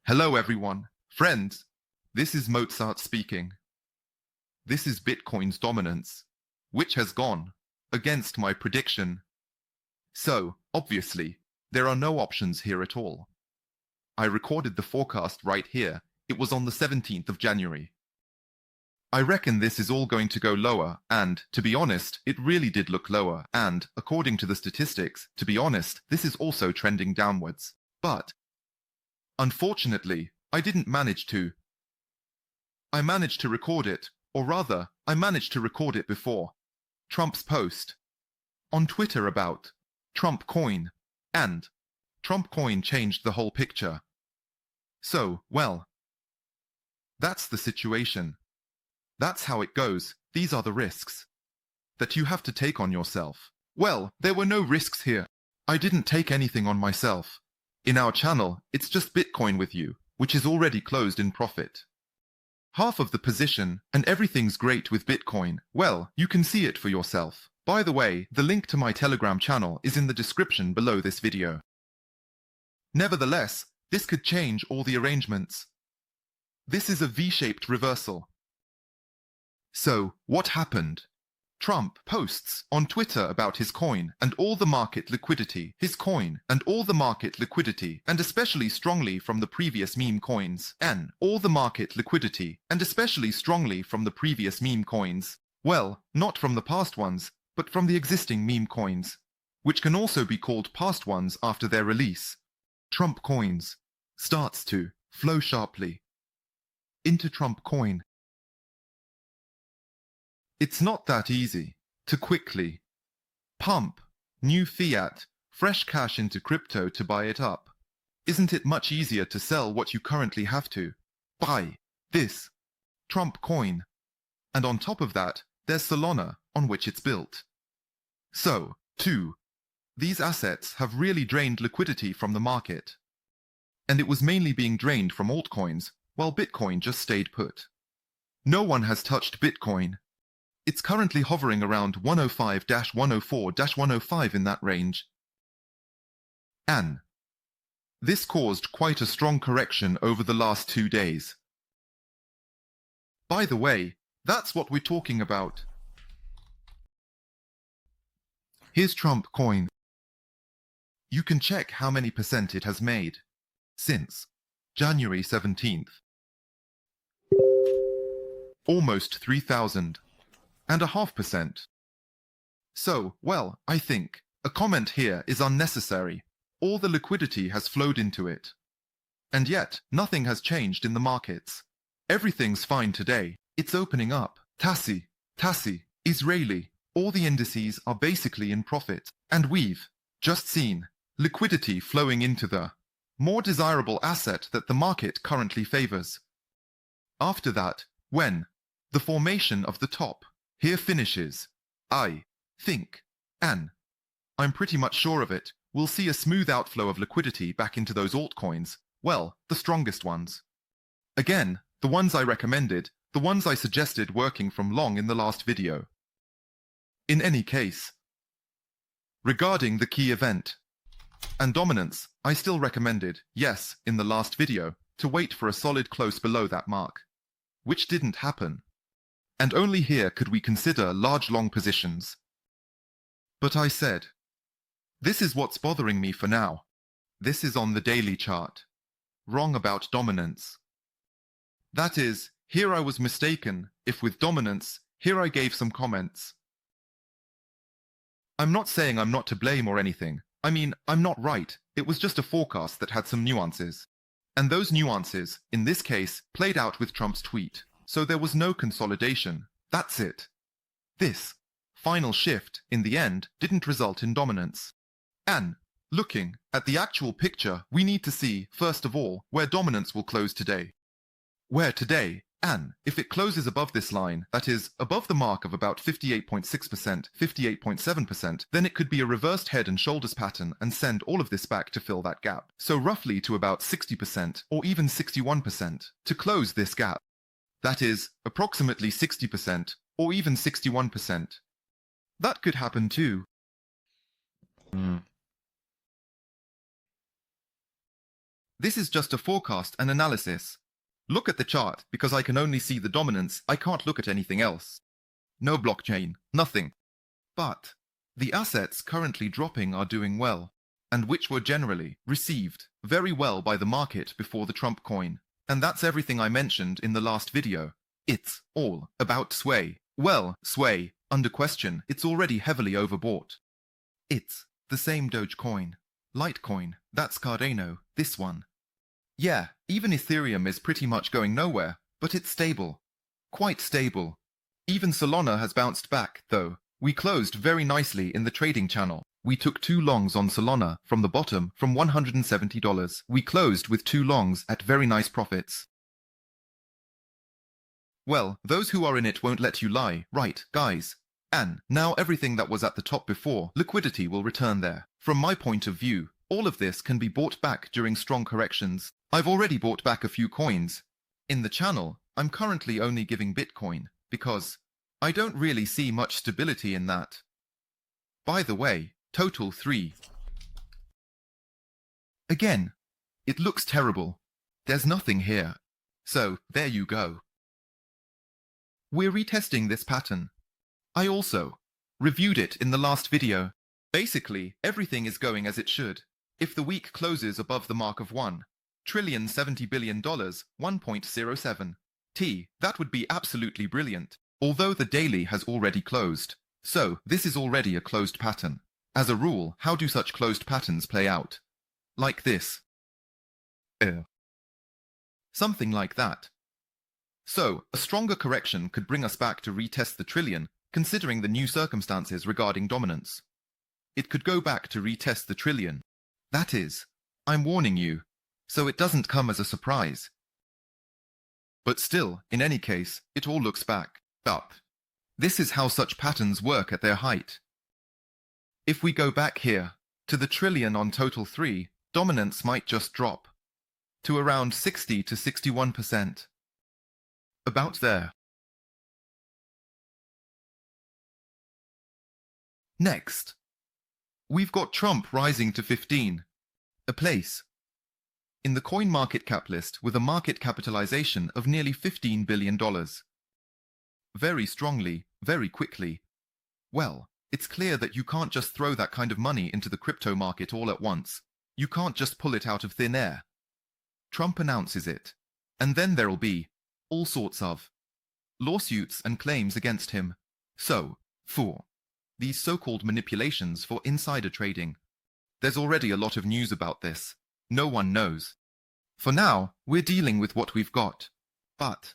Hello everyone, friends, this is Mozart speaking. This is Bitcoin's dominance, which has gone against my prediction. So, obviously, there are no options here at all. I recorded the forecast right here. It was on the 17th of January. I reckon this is all going to go lower, and, to be honest, it really did look lower, and, according to the statistics, to be honest, this is also trending downwards. But, unfortunately, I didn't manage to. I managed to record it, or rather, I managed to record it before Trump's post on Twitter about Trump coin, and Trump coin changed the whole picture. So, well, that's the situation. That's how it goes. These are the risks that you have to take on yourself. Well, there were no risks here. I didn't take anything on myself. In our channel, it's just Bitcoin with you, which is already closed in profit. Half of the position, and everything's great with Bitcoin. Well, you can see it for yourself. By the way, the link to my Telegram channel is in the description below this video. Nevertheless, this could change all the arrangements. This is a V-shaped reversal. So, what happened? Trump posts on Twitter about his coin and all the market liquidity, his coin and all the market liquidity, and especially strongly from the previous meme coins, and all the market liquidity, and especially strongly from the previous meme coins. Well, not from the past ones, but from the existing meme coins, which can also be called past ones after their release. Trump coins starts to flow sharply into Trump coin. It's not that easy to quickly pump new fiat, fresh cash into crypto to buy it up. Isn't it much easier to sell what you currently have to buy this Trump coin? And on top of that, there's Solana, on which it's built. So, too, these assets have really drained liquidity from the market. And it was mainly being drained from altcoins, while Bitcoin just stayed put. No one has touched Bitcoin. It's currently hovering around 105-104-105 in that range. And this caused quite a strong correction over the last 2 days. By the way, that's what we're talking about. Here's Trump coin. You can check how many percent it has made since January 17th. Almost 3,500%. So, well, I think a comment here is unnecessary. All the liquidity has flowed into it. And yet, nothing has changed in the markets. Everything's fine today. It's opening up. TASI, Israeli, all the indices are basically in profit. And we've just seen liquidity flowing into the more desirable asset that the market currently favors. After that, when the formation of the top here finishes, I think, and I'm pretty much sure of it, we'll see a smooth outflow of liquidity back into those altcoins, well, the strongest ones. Again, the ones I recommended, the ones I suggested working from long in the last video. In any case, regarding the key event and dominance, I still recommended, yes, in the last video, to wait for a solid close below that mark, which didn't happen. And only here could we consider large long positions. But I said, this is what's bothering me for now. This is on the daily chart. Wrong about dominance. That is, here I was mistaken, if with dominance, here I gave some comments. I'm not saying I'm not to blame or anything. I mean, I'm not right. It was just a forecast that had some nuances. And those nuances, in this case, played out with Trump's tweet. So there was no consolidation. That's it. This final shift, in the end, didn't result in dominance. And, looking at the actual picture, we need to see, first of all, where dominance will close today. Where today, and if it closes above this line, that is, above the mark of about 58.6%, 58.7%, then it could be a reversed head and shoulders pattern and send all of this back to fill that gap. So roughly to about 60% or even 61% to close this gap. That is, approximately 60% or even 61%. That could happen too. This is just a forecast and analysis. Look at the chart, because I can only see the dominance, I can't look at anything else. No blockchain, nothing. But the assets currently dropping are doing well, and which were generally received very well by the market before the Trump coin. And that's everything I mentioned in the last video. It's all about Sway. Well, Sway, under question, it's already heavily overbought. It's the same Dogecoin. Litecoin, that's Cardano, this one. Yeah, even Ethereum is pretty much going nowhere, but it's stable. Quite stable. Even Solana has bounced back, though. We closed very nicely in the trading channel. We took 2 longs on Solana from the bottom from $170. We closed with 2 longs at very nice profits. Well, those who are in it won't let you lie, right, guys? And now everything that was at the top before, liquidity will return there. From my point of view, all of this can be bought back during strong corrections. I've already bought back a few coins. In the channel, I'm currently only giving Bitcoin, because I don't really see much stability in that. By the way, Total 3. Again, it looks terrible. There's nothing here. So, there you go. We're retesting this pattern. I also reviewed it in the last video. Basically, everything is going as it should. If the week closes above the mark of $1,070 billion, 1.07 T, that would be absolutely brilliant. Although the daily has already closed. So, this is already a closed pattern. As a rule, how do such closed patterns play out? Like this. Something like that. So, a stronger correction could bring us back to retest the trillion, considering the new circumstances regarding dominance. It could go back to retest the trillion. That is, I'm warning you, so it doesn't come as a surprise. But still, in any case, it all looks back up. This is how such patterns work at their height. If we go back here, to the trillion on Total 3, dominance might just drop to around 60 to 61%. About there. Next, we've got Trump rising to 15, a place in the CoinMarketCap list with a market capitalization of nearly $15 billion. Very strongly, very quickly. Well, it's clear that you can't just throw that kind of money into the crypto market all at once. You can't just pull it out of thin air. Trump announces it, and then there'll be all sorts of lawsuits and claims against him. So, for these so-called manipulations for insider trading, there's already a lot of news about this. No one knows. For now, we're dealing with what we've got. But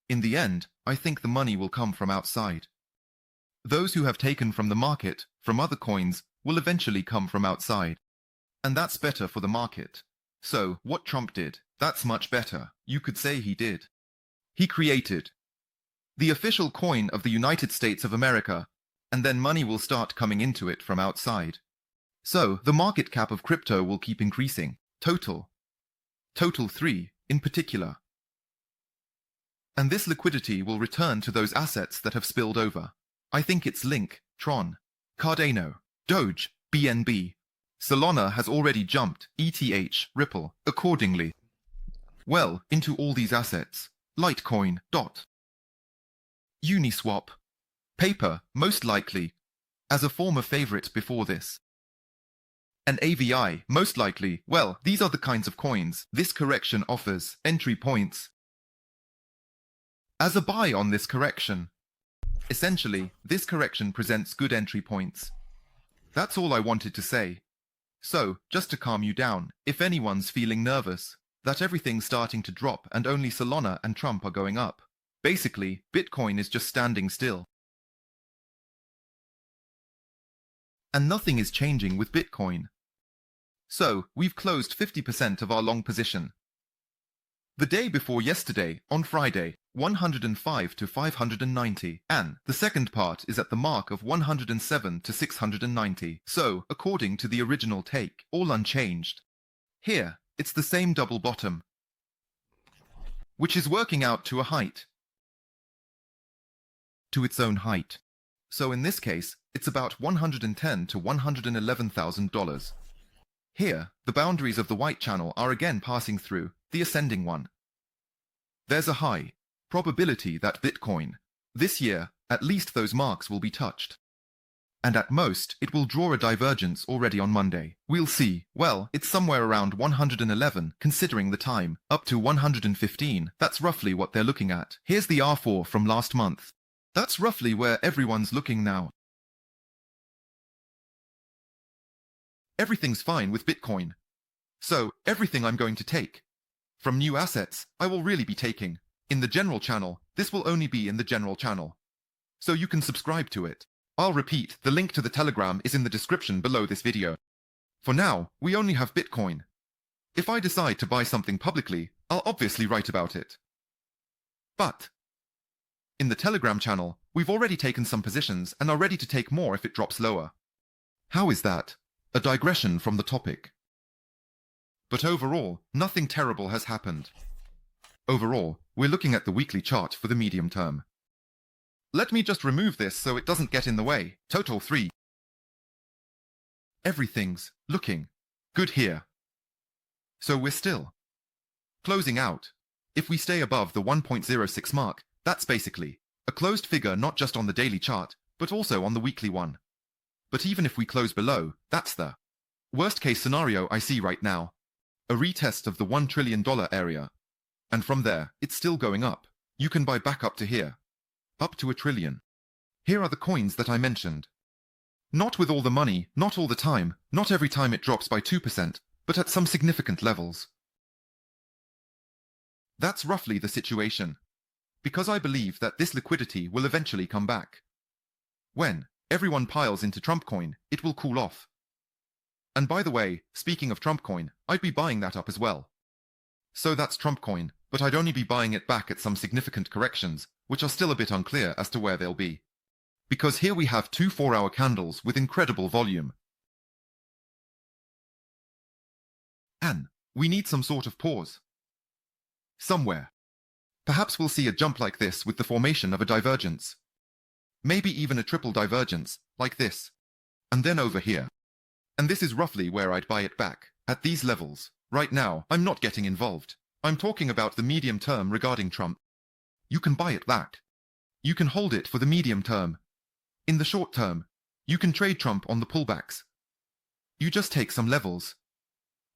in the end, I think the money will come from outside. Those who have taken from the market, from other coins, will eventually come from outside. And that's better for the market. So, what Trump did, that's much better. You could say he did. He created the official coin of the United States of America, and then money will start coming into it from outside. So, the market cap of crypto will keep increasing. Total 3, in particular. And this liquidity will return to those assets that have spilled over. I think it's Link, Tron, Cardano, Doge, BNB. Solana has already jumped, ETH, Ripple, accordingly. Well, into all these assets. Litecoin, DOT, Uniswap, Paper, most likely, as a former favorite before this. And AVI, most likely. Well, these are the kinds of coins this correction offers entry points. As a buy on this correction. Essentially, this correction presents good entry points. That's all I wanted to say. So, just to calm you down, if anyone's feeling nervous that everything's starting to drop and only Solana and Trump are going up, basically, Bitcoin is just standing still. And nothing is changing with Bitcoin. So, we've closed 50% of our long position. The day before yesterday, on Friday, 105 to 590, and the second part is at the mark of 107 to 690, so, according to the original take, all unchanged. Here, it's the same double bottom, which is working out to a height, to its own height. So in this case, it's about $110,000 to $111,000. Here, the boundaries of the white channel are again passing through the ascending one. There's a high probability that Bitcoin, this year, at least those marks will be touched. And at most, it will draw a divergence already on Monday. We'll see. Well, it's somewhere around 111, considering the time, up to 115. That's roughly what they're looking at. Here's the R4 from last month. That's roughly where everyone's looking now. Everything's fine with Bitcoin. So, everything I'm going to take from new assets, I will really be taking. In the general channel, this will only be in the general channel. So you can subscribe to it. I'll repeat, the link to the Telegram is in the description below this video. For now, we only have Bitcoin. If I decide to buy something publicly, I'll obviously write about it. But in the Telegram channel, we've already taken some positions and are ready to take more if it drops lower. How is that? A digression from the topic. But overall, nothing terrible has happened. Overall, we're looking at the weekly chart for the medium term. Let me just remove this so it doesn't get in the way. Total 3. Everything's looking good here. So we're still closing out. If we stay above the 1.06 mark, that's basically a closed figure not just on the daily chart, but also on the weekly one. But even if we close below, that's the worst case scenario I see right now. A retest of the $1 trillion area. And from there, it's still going up. You can buy back up to here. Up to $1 trillion. Here are the coins that I mentioned. Not with all the money, not all the time, not every time it drops by 2%, but at some significant levels. That's roughly the situation. Because I believe that this liquidity will eventually come back. When everyone piles into Trump coin, it will cool off. And by the way, speaking of Trump coin, I'd be buying that up as well. So that's Trump coin, but I'd only be buying it back at some significant corrections, which are still a bit unclear as to where they'll be. Because here we have 2 4-hour candles with incredible volume. And we need some sort of pause. Somewhere. Perhaps we'll see a jump like this with the formation of a divergence. Maybe even a triple divergence, like this. And then over here. And this is roughly where I'd buy it back, at these levels. Right now, I'm not getting involved. I'm talking about the medium term regarding Trump. You can buy it back. You can hold it for the medium term. In the short term, you can trade Trump on the pullbacks. You just take some levels.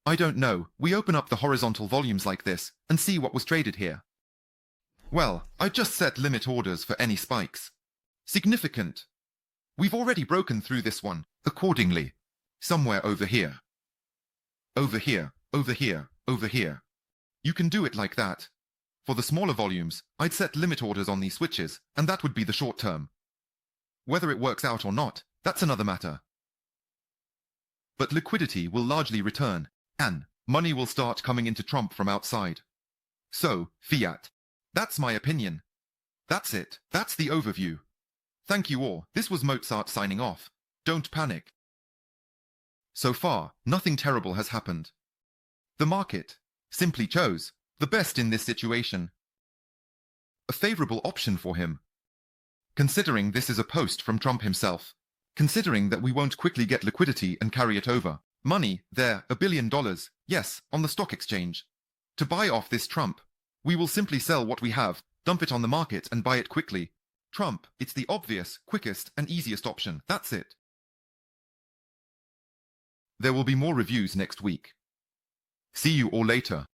I don't know, we open up the horizontal volumes like this, and see what was traded here. Well, I just set limit orders for any spikes. Significant. We've already broken through this one, accordingly. Somewhere over here. Over here, over here, over here. You can do it like that. For the smaller volumes, I'd set limit orders on these switches, and that would be the short term. Whether it works out or not, that's another matter. But liquidity will largely return, and money will start coming into Trump from outside. So, fiat. That's my opinion. That's it. That's the overview. Thank you all. This was Mozart signing off. Don't panic. So far, nothing terrible has happened. The market simply chose the best in this situation. A favorable option for him. Considering this is a post from Trump himself. Considering that we won't quickly get liquidity and carry it over. Money, there, $1 billion, yes, on the stock exchange. To buy off this Trump, we will simply sell what we have, dump it on the market and buy it quickly. Trump, it's the obvious, quickest and easiest option. That's it. There will be more reviews next week. See you all later.